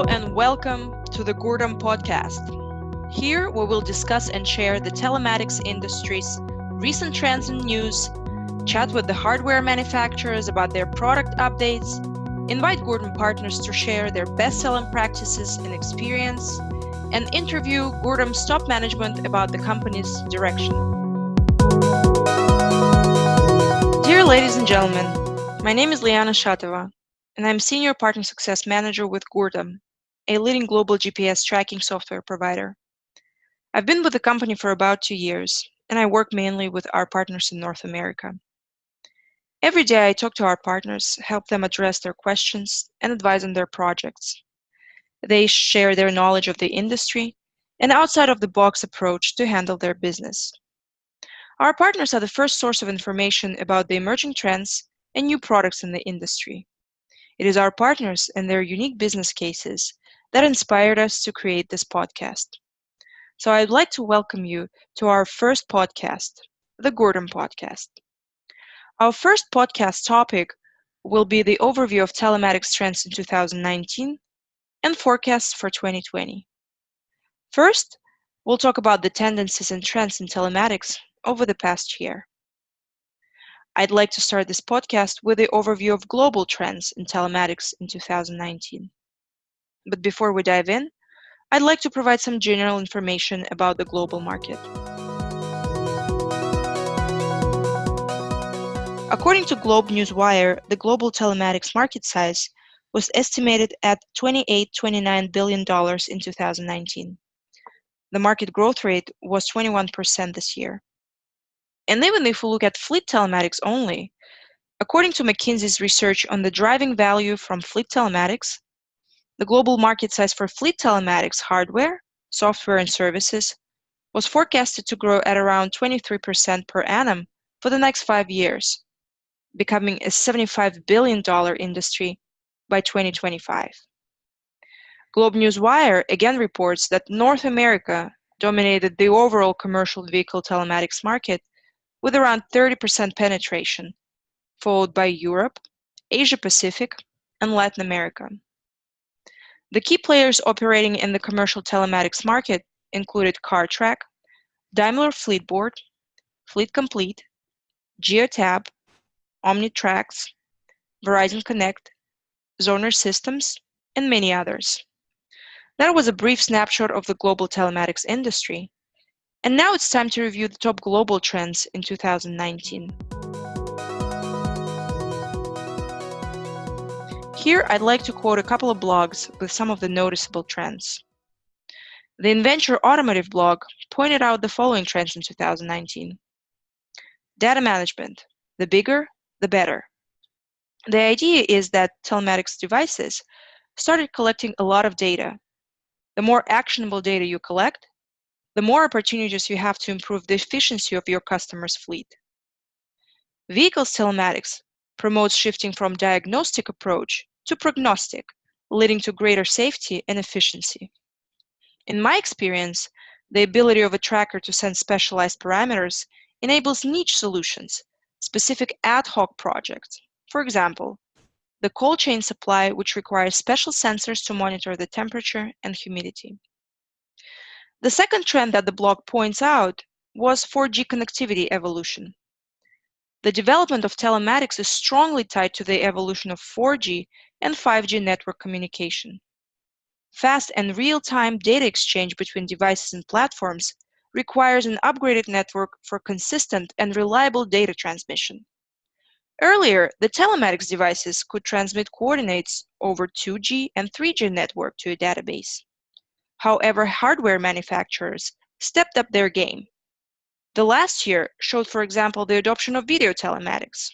and welcome to the Gurtam podcast. Here we will discuss and share the telematics industry's recent trends and news, chat with the hardware manufacturers about their product updates, invite Gurtam partners to share their best-selling practices and experience, and interview Gurtam's top management about the company's direction. Dear ladies and gentlemen, my name is Liana Shatova, and I'm Senior Partner Success Manager with Gurtam, a leading global GPS tracking software provider. I've been with the company for about 2 years, and I work mainly with our partners in North America. Every day I talk to our partners, help them address their questions, and advise on their projects. They share their knowledge of the industry and outside-of-the-box approach to handle their business. Our partners are the first source of information about the emerging trends and new products in the industry. It is our partners and their unique business cases that inspired us to create this podcast. So I'd like to welcome you to our first podcast, the Gurtam Podcast. Our first podcast topic will be the overview of telematics trends in 2019 and forecasts for 2020. First, we'll talk about the tendencies and trends in telematics over the past year. I'd like to start this podcast with the overview of global trends in telematics in 2019. But before we dive in, I'd like to provide some general information about the global market. According to Globe Newswire, the global telematics market size was estimated at $28-29 billion in 2019. The market growth rate was 21% this year. And even if we look at fleet telematics only, according to McKinsey's research on the driving value from fleet telematics, the global market size for fleet telematics hardware, software, and services was forecasted to grow at around 23% per annum for the next 5 years, becoming a $75 billion industry by 2025. Globe Newswire again reports that North America dominated the overall commercial vehicle telematics market with around 30% penetration, followed by Europe, Asia Pacific, and Latin America. The key players operating in the commercial telematics market included CarTrack, Daimler Fleetboard, Fleet Complete, Geotab, Omnitrax, Verizon Connect, Zoner Systems, and many others. That was a brief snapshot of the global telematics industry. And now it's time to review the top global trends in 2019. Here, I'd like to quote a couple of blogs with some of the noticeable trends. The Inventure Automotive blog pointed out the following trends in 2019. Data management. The bigger, the better. The idea is that telematics devices started collecting a lot of data. The more actionable data you collect, the more opportunities you have to improve the efficiency of your customer's fleet. Vehicles telematics promotes shifting from diagnostic approach to prognostic, leading to greater safety and efficiency. In my experience, the ability of a tracker to send specialized parameters enables niche solutions, specific ad hoc projects. For example, the cold chain supply, which requires special sensors to monitor the temperature and humidity. The second trend that the blog points out was 4G connectivity evolution. The development of telematics is strongly tied to the evolution of 4G and 5G network communication. Fast and real-time data exchange between devices and platforms requires an upgraded network for consistent and reliable data transmission. Earlier, the telematics devices could transmit coordinates over 2G and 3G network to a database. However, hardware manufacturers stepped up their game. The last year showed, for example, the adoption of video telematics.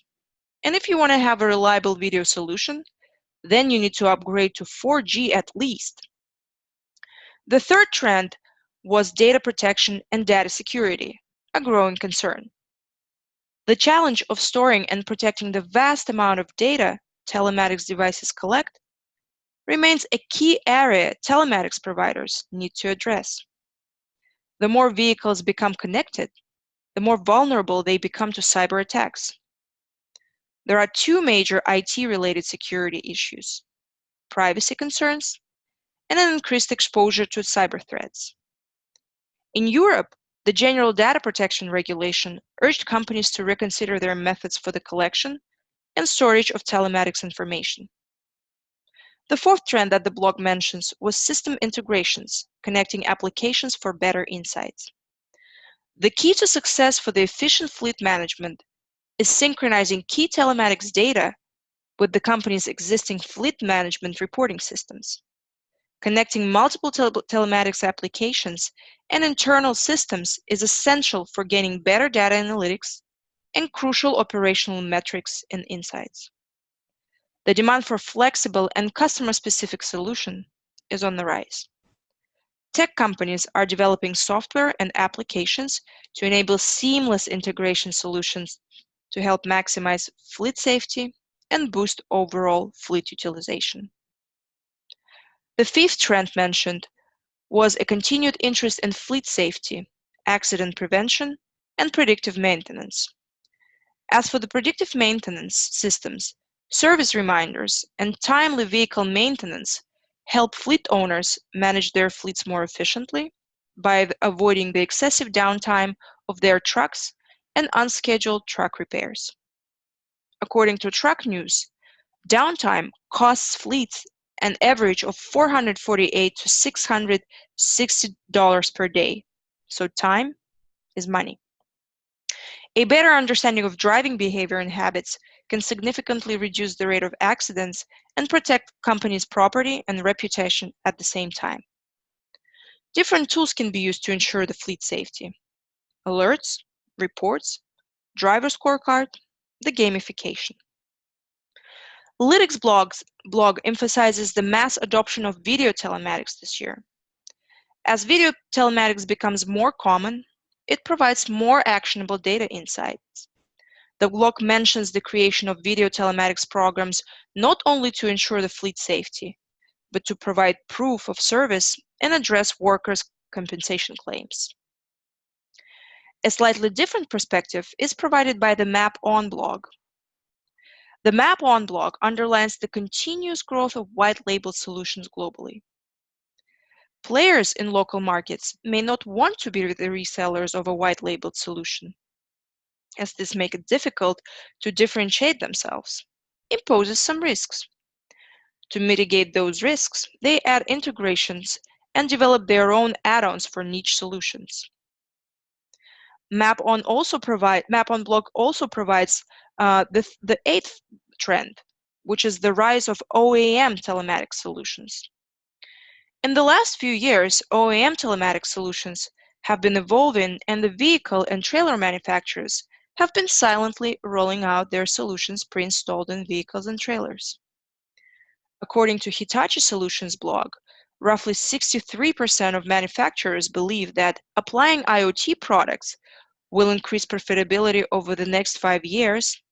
And if you want to have a reliable video solution, then you need to upgrade to 4G at least. The third trend was data protection and data security, a growing concern. The challenge of storing and protecting the vast amount of data telematics devices collect remains a key area telematics providers need to address. The more vehicles become connected, the more vulnerable they become to cyber attacks. There are two major IT-related security issues: privacy concerns and an increased exposure to cyber threats. In Europe, the General Data Protection Regulation urged companies to reconsider their methods for the collection and storage of telematics information. The fourth trend that the blog mentions was system integrations, connecting applications for better insights. The key to success for the efficient fleet management is synchronizing key telematics data with the company's existing fleet management reporting systems. Connecting multiple telematics applications and internal systems is essential for gaining better data analytics and crucial operational metrics and insights. The demand for flexible and customer-specific solutions is on the rise. Tech companies are developing software and applications to enable seamless integration solutions to help maximize fleet safety and boost overall fleet utilization. The fifth trend mentioned was a continued interest in fleet safety, accident prevention, and predictive maintenance. As for the predictive maintenance systems, service reminders and timely vehicle maintenance help fleet owners manage their fleets more efficiently by avoiding the excessive downtime of their trucks and unscheduled truck repairs. According to Truck News, downtime costs fleets an average of $448 to $660 per day, so time is money. A better understanding of driving behavior and habits can significantly reduce the rate of accidents and protect companies' property and reputation at the same time. Different tools can be used to ensure the fleet safety: alerts, reports, driver scorecard, the gamification. Lytics blog emphasizes the mass adoption of video telematics this year. As video telematics becomes more common, it provides more actionable data insights. The blog mentions the creation of video telematics programs not only to ensure the fleet safety, but to provide proof of service and address workers' compensation claims. A slightly different perspective is provided by the Map On blog. The Map On blog underlines the continuous growth of white-labeled solutions globally. Players in local markets may not want to be the resellers of a white-labeled solution, as this makes it difficult to differentiate themselves, imposes some risks. To mitigate those risks, they add integrations and develop their own add-ons for niche solutions. Map On blog also provides the eighth trend, which is the rise of OEM telematics solutions. In the last few years, OEM telematics solutions have been evolving, and the vehicle and trailer manufacturers have been silently rolling out their solutions pre-installed in vehicles and trailers. According to Hitachi Solutions blog, roughly 63% of manufacturers believe that applying IoT products will increase profitability over the next 5 years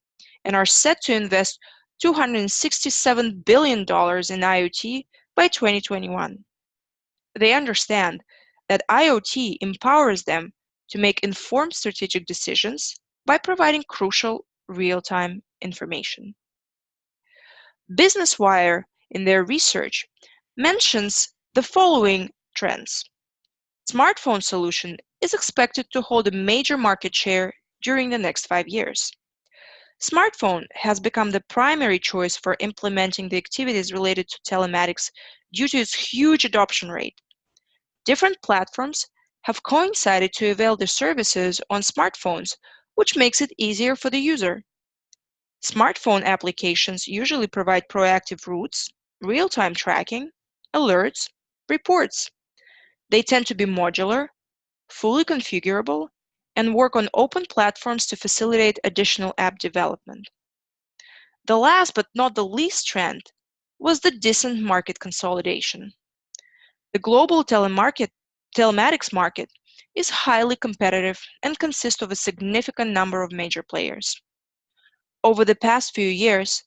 and are set to invest $267 billion in IoT by 2021. They understand that IoT empowers them to make informed strategic decisions by providing crucial real-time information. Business Wire, in their research, mentions the following trends. Smartphone solution is expected to hold a major market share during the next 5 years. Smartphone has become the primary choice for implementing the activities related to telematics due to its huge adoption rate. Different platforms have coincided to avail the services on smartphones, which makes it easier for the user. Smartphone applications usually provide proactive routes, real-time tracking, alerts, reports. They tend to be modular, fully configurable, and work on open platforms to facilitate additional app development. The last but not the least trend was the decent market consolidation. The global telematics market is highly competitive and consists of a significant number of major players. Over the past few years,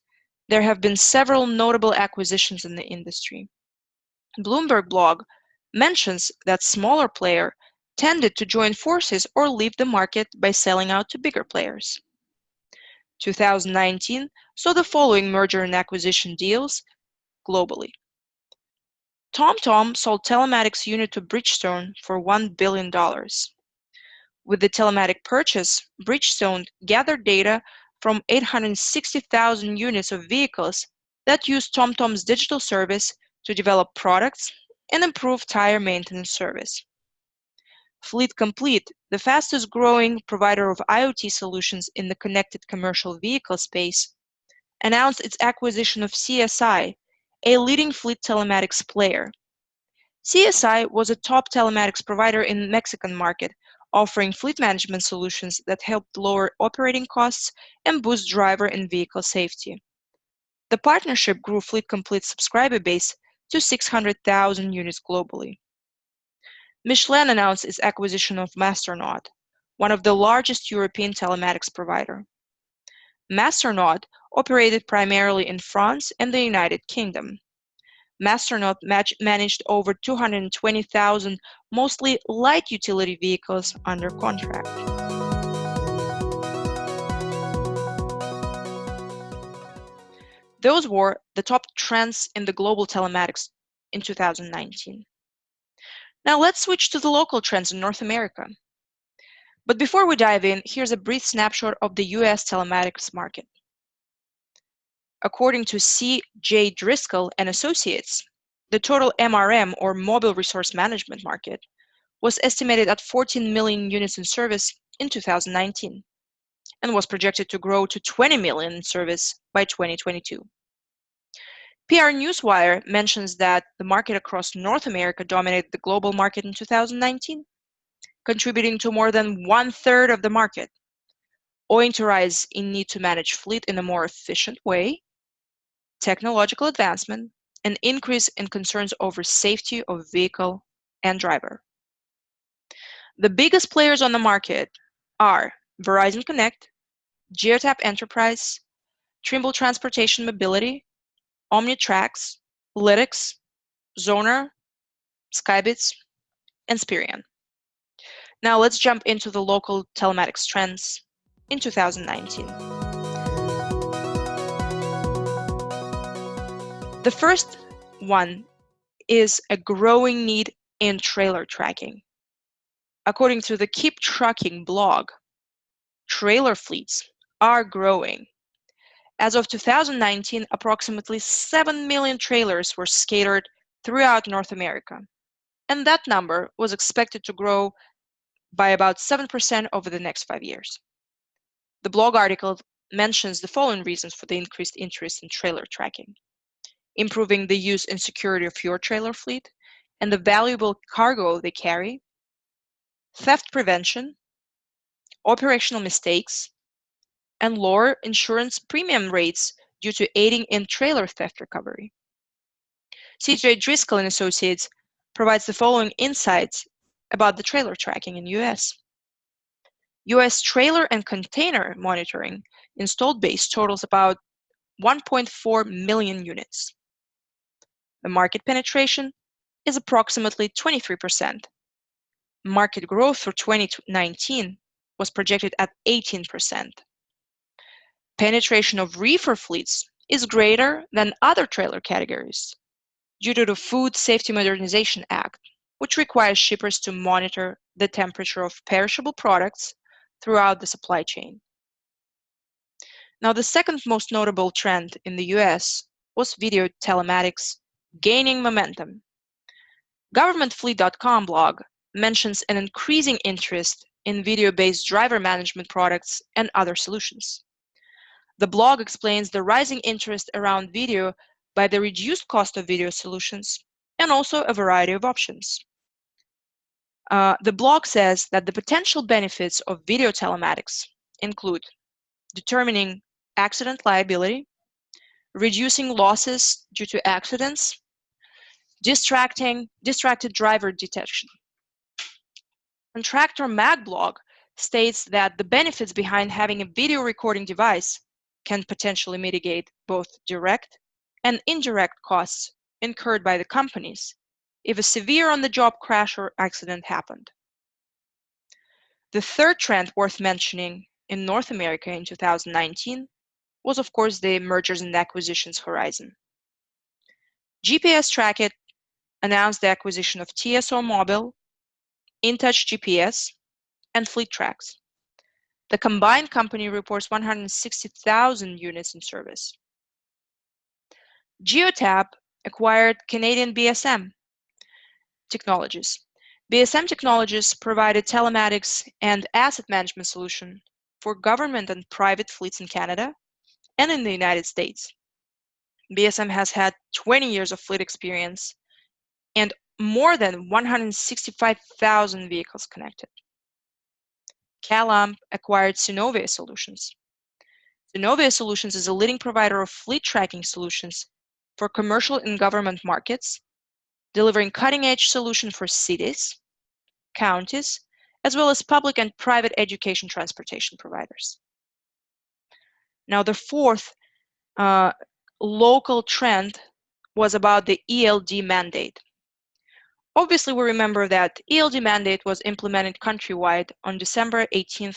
there have been several notable acquisitions in the industry. Bloomberg blog mentions that smaller players tended to join forces or leave the market by selling out to bigger players. 2019 saw the following merger and acquisition deals globally. TomTom sold telematics unit to Bridgestone for $1 billion. With the telematic purchase, Bridgestone gathered data from 860,000 units of vehicles that use TomTom's digital service to develop products and improve tire maintenance service. Fleet Complete, the fastest growing provider of IoT solutions in the connected commercial vehicle space, announced its acquisition of CSI, a leading fleet telematics player. CSI was a top telematics provider in the Mexican market, offering fleet management solutions that helped lower operating costs and boost driver and vehicle safety. The partnership grew Fleet Complete subscriber base to 600,000 units globally. Michelin announced its acquisition of Masternaut, one of the largest European telematics provider. Masternaut operated primarily in France and the United Kingdom. Masternaut managed over 220,000 mostly light utility vehicles under contract. Those were the top trends in the global telematics in 2019. Now let's switch to the local trends in North America. But before we dive in, here's a brief snapshot of the US telematics market. According to C.J. Driscoll and Associates, the total MRM or mobile resource management market was estimated at 14 million units in service in 2019 and was projected to grow to 20 million in service by 2022. PR Newswire mentions that the market across North America dominated the global market in 2019, contributing to more than 1/3 of the market, owing to rise in need to manage fleet in a more efficient way, technological advancement, and increase in concerns over safety of vehicle and driver. The biggest players on the market are Verizon Connect, Geotap Enterprise, Trimble Transportation Mobility, Omnitrax, Lytx, Zoner, Skybits, and Spirion. Now let's jump into the local telematics trends in 2019. The first one is a growing need in trailer tracking. According to the Keep Trucking blog, trailer fleets are growing. As of 2019, approximately 7 million trailers were scattered throughout North America, and that number was expected to grow by about 7% over the next 5 years. The blog article mentions the following reasons for the increased interest in trailer tracking: improving the use and security of your trailer fleet and the valuable cargo they carry, theft prevention, operational mistakes, and lower insurance premium rates due to aiding in trailer theft recovery. C.J. Driscoll and Associates provides the following insights about the trailer tracking in US. US trailer and container monitoring installed base totals about 1.4 million units. The market penetration is approximately 23%. Market growth for 2019 was projected at 18%. Penetration of reefer fleets is greater than other trailer categories due to the Food Safety Modernization Act, which requires shippers to monitor the temperature of perishable products throughout the supply chain. Now, the second most notable trend in the US was video telematics gaining momentum. GovernmentFleet.com blog mentions an increasing interest in video-based driver management products and other solutions. The blog explains the rising interest around video by the reduced cost of video solutions and also a variety of options. The blog says that the potential benefits of video telematics include determining accident liability, reducing losses due to accidents, distracted driver detection. Contractor Mag blog states that the benefits behind having a video recording device can potentially mitigate both direct and indirect costs incurred by the companies if a severe on-the-job crash or accident happened. The third trend worth mentioning in North America in 2019 was, of course, the mergers and acquisitions horizon. GPS announced the acquisition of TSO Mobile, InTouch GPS, and FleetTrax. The combined company reports 160,000 units in service. Geotab acquired Canadian BSM Technologies. BSM Technologies provided telematics and asset management solution for government and private fleets in Canada and in the United States. BSM has had 20 years of fleet experience and more than 165,000 vehicles connected. Calamp acquired Synovia Solutions. Synovia Solutions is a leading provider of fleet tracking solutions for commercial and government markets, delivering cutting-edge solutions for cities, counties, as well as public and private education transportation providers. Now, the fourth local trend was about the ELD mandate. Obviously, we remember that ELD mandate was implemented countrywide on December 18,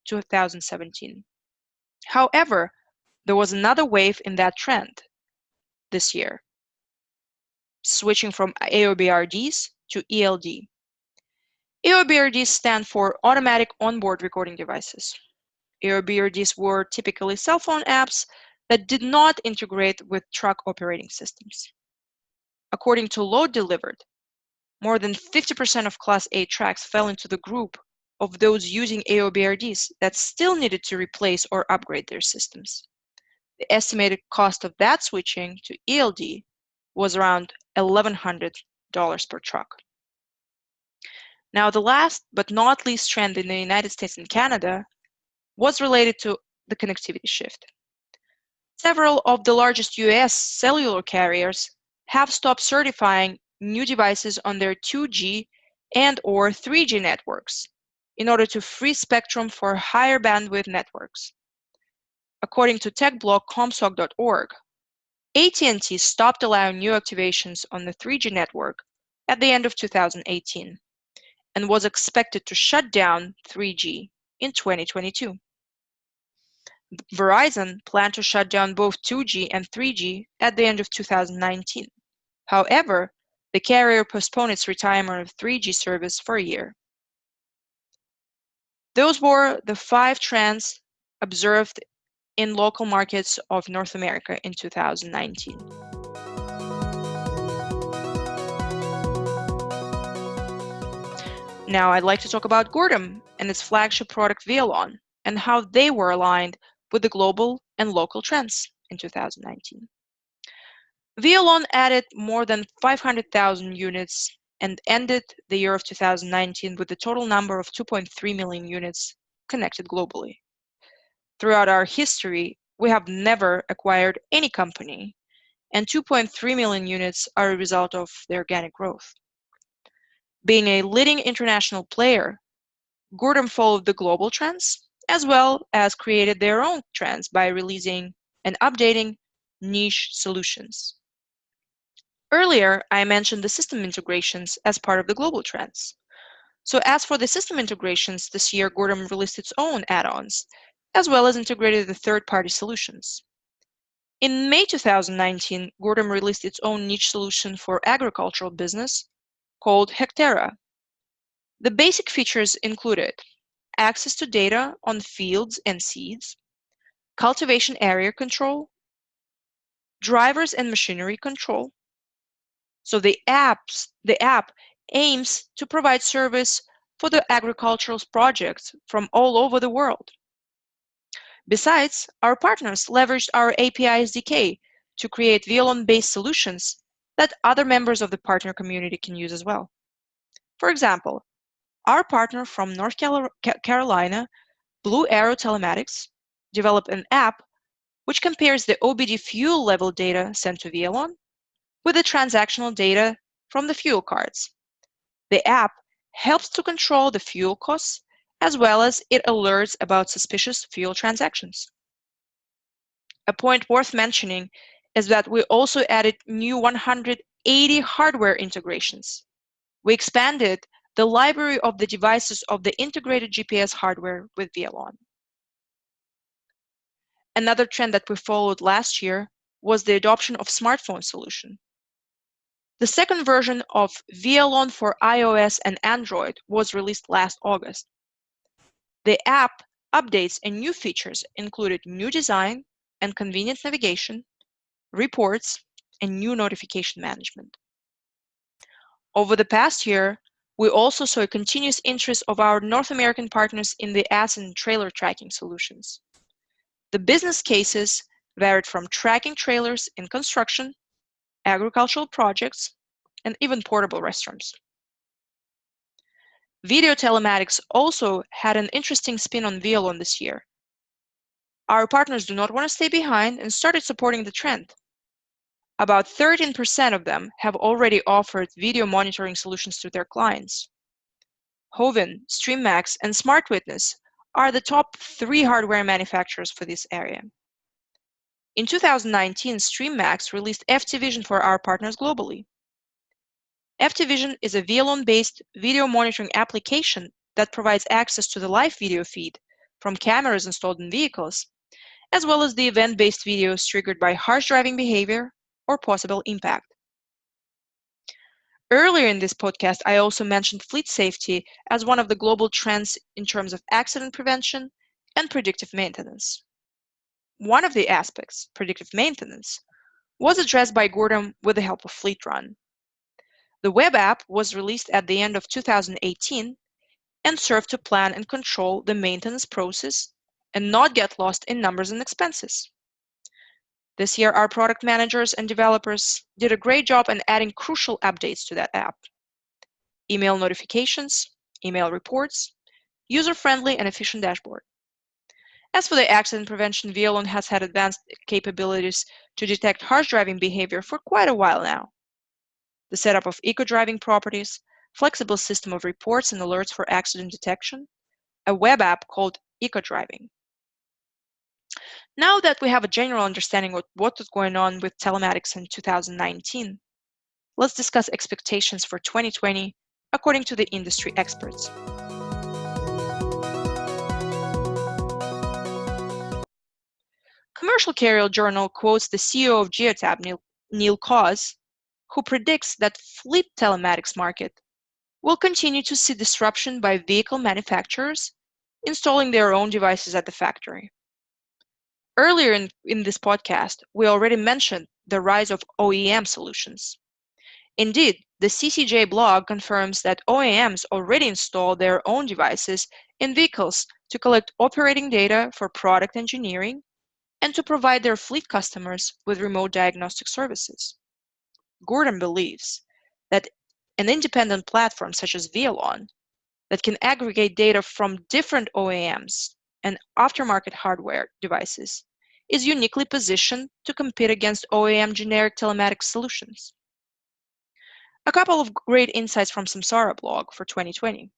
2017. However, there was another wave in that trend this year, switching from AOBRDs to ELD. AOBRDs stand for Automatic Onboard Recording Devices. AOBRDs were typically cell phone apps that did not integrate with truck operating systems. According to Load Delivered, more than 50% of Class 8 trucks fell into the group of those using AOBRDs that still needed to replace or upgrade their systems. The estimated cost of that switching to ELD was around $1,100 per truck. Now, the last but not least trend in the United States and Canada was related to the connectivity shift. Several of the largest US cellular carriers have stopped certifying new devices on their 2G and/or 3G networks in order to free spectrum for higher bandwidth networks. According to techblog.comsoc.org, AT&T stopped allowing new activations on the 3G network at the end of 2018 and was expected to shut down 3G in 2022. Verizon planned to shut down both 2G and 3G at the end of 2019. However, the carrier postponed its retirement of 3G service for a year. Those were the 5 trends observed in local markets of North America in 2019. Now I'd like to talk about Gurtam and its flagship product Vialon and how they were aligned with the global and local trends in 2019. Vialon added more than 500,000 units and ended the year of 2019 with a total number of 2.3 million units connected globally. Throughout our history, we have never acquired any company, and 2.3 million units are a result of the organic growth. Being a leading international player, Gurtam followed the global trends as well as created their own trends by releasing and updating niche solutions. Earlier, I mentioned the system integrations as part of the global trends. So as for the system integrations, this year Gurtam released its own add-ons, as well as integrated the third-party solutions. In May 2019, Gurtam released its own niche solution for agricultural business called Hectera. The basic features included access to data on fields and seeds, cultivation area control, drivers and machinery control. So the app aims to provide service for the agricultural projects from all over the world. Besides, our partners leveraged our API SDK to create Vialon-based solutions that other members of the partner community can use as well. For example, our partner from North Carolina, Blue Arrow Telematics, developed an app which compares the OBD fuel level data sent to Vialon with the transactional data from the fuel cards. The app helps to control the fuel costs as well as it alerts about suspicious fuel transactions. A point worth mentioning is that we also added new 180 hardware integrations. We expanded the library of the devices of the integrated GPS hardware with Vialon. Another trend that we followed last year was the adoption of smartphone solution. The second version of VLON for iOS and Android was released last August. The app updates and new features included new design and convenient navigation, reports, and new notification management. Over the past year, we also saw a continuous interest of our North American partners in the asset and trailer tracking solutions. The business cases varied from tracking trailers in construction, agricultural projects, and even portable restrooms. Video telematics also had an interesting spin on VLON this year. Our partners do not want to stay behind and started supporting the trend. About 13% of them have already offered video monitoring solutions to their clients. Hoven, StreamMax, and SmartWitness are the top 3 hardware manufacturers for this area. In 2019, StreamMax released FTVision for our partners globally. FTVision is a VLON-based video monitoring application that provides access to the live video feed from cameras installed in vehicles, as well as the event-based videos triggered by harsh driving behavior or possible impact. Earlier in this podcast, I also mentioned fleet safety as one of the global trends in terms of accident prevention and predictive maintenance. One of the aspects, predictive maintenance, was addressed by Gurtam with the help of FleetRun. The web app was released at the end of 2018 and served to plan and control the maintenance process and not get lost in numbers and expenses. This year, our product managers and developers did a great job in adding crucial updates to that app. Email notifications, email reports, user-friendly and efficient dashboard. As for the accident prevention, VLON has had advanced capabilities to detect harsh driving behavior for quite a while now. The setup of eco-driving properties, flexible system of reports and alerts for accident detection, a web app called Eco-Driving. Now that we have a general understanding of what was going on with telematics in 2019, let's discuss expectations for 2020 according to the industry experts. Commercial Carrier Journal quotes the CEO of Geotab, Neil Cause, who predicts that fleet telematics market will continue to see disruption by vehicle manufacturers installing their own devices at the factory. Earlier in this podcast, we already mentioned the rise of OEM solutions. Indeed, the CCJ blog confirms that OEMs already install their own devices in vehicles to collect operating data for product engineering and to provide their fleet customers with remote diagnostic services. Gurtam believes that an independent platform such as VLON that can aggregate data from different OEMs and aftermarket hardware devices is uniquely positioned to compete against OEM generic telematics solutions. A couple of great insights from Samsara blog for 2020.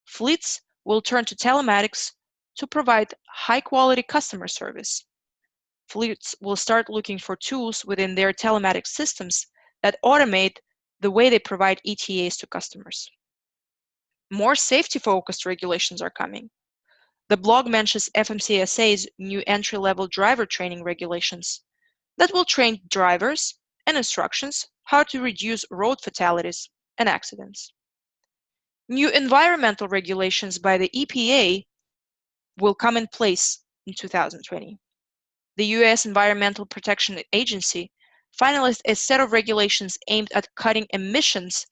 Fleets will turn to telematics to provide high-quality customer service. Fleets will start looking for tools within their telematics systems that automate the way they provide ETAs to customers. More safety-focused regulations are coming. The blog mentions FMCSA's new entry-level driver training regulations that will train drivers and instructions how to reduce road fatalities and accidents. New environmental regulations by the EPA will come in place in 2020. The U.S. Environmental Protection Agency finalized a set of regulations aimed at cutting emissions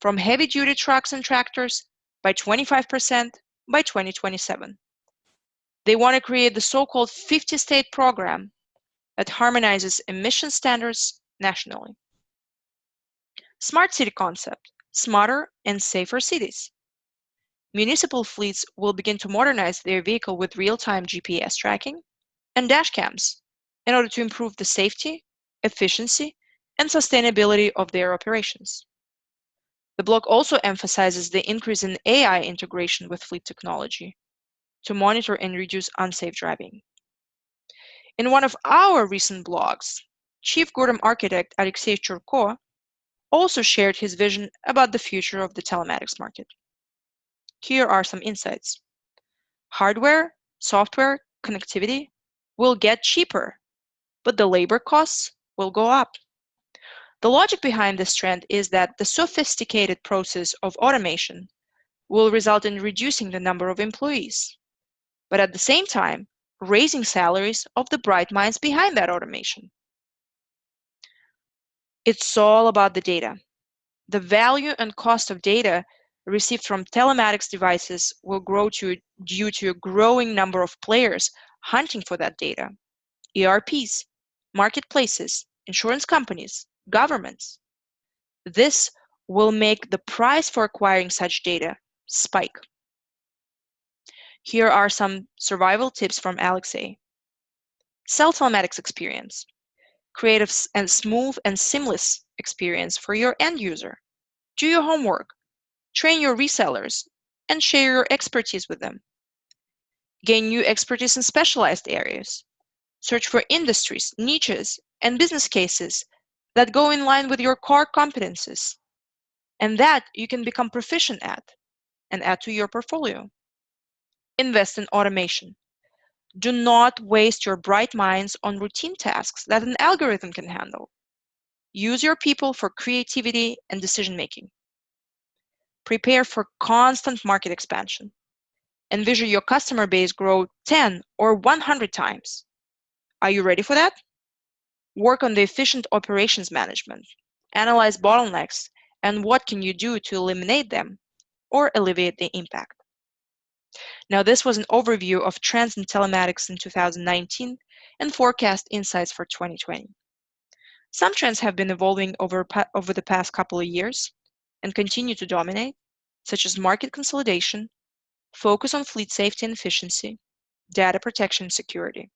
from heavy-duty trucks and tractors by 25% by 2027. They want to create the so-called 50-state program that harmonizes emission standards nationally. Smart city concept, smarter and safer cities. Municipal fleets will begin to modernize their vehicle with real-time GPS tracking and dash cams in order to improve the safety, efficiency, and sustainability of their operations. The blog also emphasizes the increase in AI integration with fleet technology to monitor and reduce unsafe driving. In one of our recent blogs, Chief Gurtam architect Alexey Churko also shared his vision about the future of the telematics market. Here are some insights. Hardware, software, connectivity will get cheaper, but the labor costs will go up. The logic behind this trend is that the sophisticated process of automation will result in reducing the number of employees, but at the same time, raising salaries of the bright minds behind that automation. It's all about the data. The value and cost of data received from telematics devices will grow due to a growing number of players hunting for that data. ERPs, marketplaces, insurance companies, governments. This will make the price for acquiring such data spike. Here are some survival tips from Alexei. Sell telematics experience. Create a smooth and seamless experience for your end user. Do your homework. Train your resellers and share your expertise with them. Gain new expertise in specialized areas. Search for industries, niches, and business cases that go in line with your core competencies and that you can become proficient at and add to your portfolio. Invest in automation. Do not waste your bright minds on routine tasks that an algorithm can handle. Use your people for creativity and decision making. Prepare for constant market expansion. Envision your customer base grow 10 or 100 times. Are you ready for that? Work on the efficient operations management. Analyze bottlenecks and what can you do to eliminate them or alleviate the impact. Now, this was an overview of trends in telematics in 2019 and forecast insights for 2020. Some trends have been evolving over the past couple of years and continue to dominate, such as market consolidation, focus on fleet safety and efficiency, data protection and security.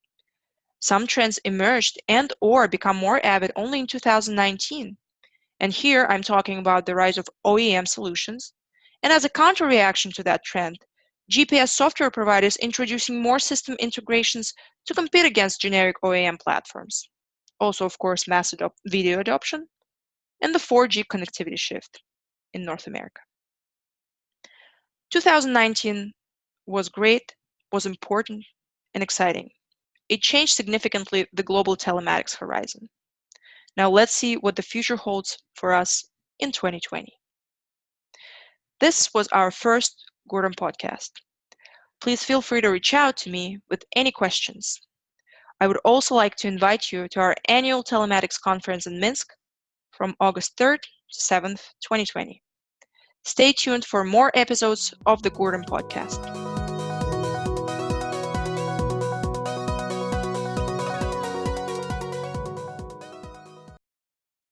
Some trends emerged and or become more avid only in 2019. And here I'm talking about the rise of OEM solutions. And as a counter-reaction to that trend, GPS software providers introducing more system integrations to compete against generic OEM platforms. Also, of course, mass video adoption and the 4G connectivity shift in North America. 2019 was great, was important, and exciting. It changed significantly the global telematics horizon. Now let's see what the future holds for us in 2020. This was our first Gurtam podcast. Please feel free to reach out to me with any questions. I would also like to invite you to our annual telematics conference in Minsk from August 3rd to 7th, 2020. Stay tuned for more episodes of the Gurtam podcast.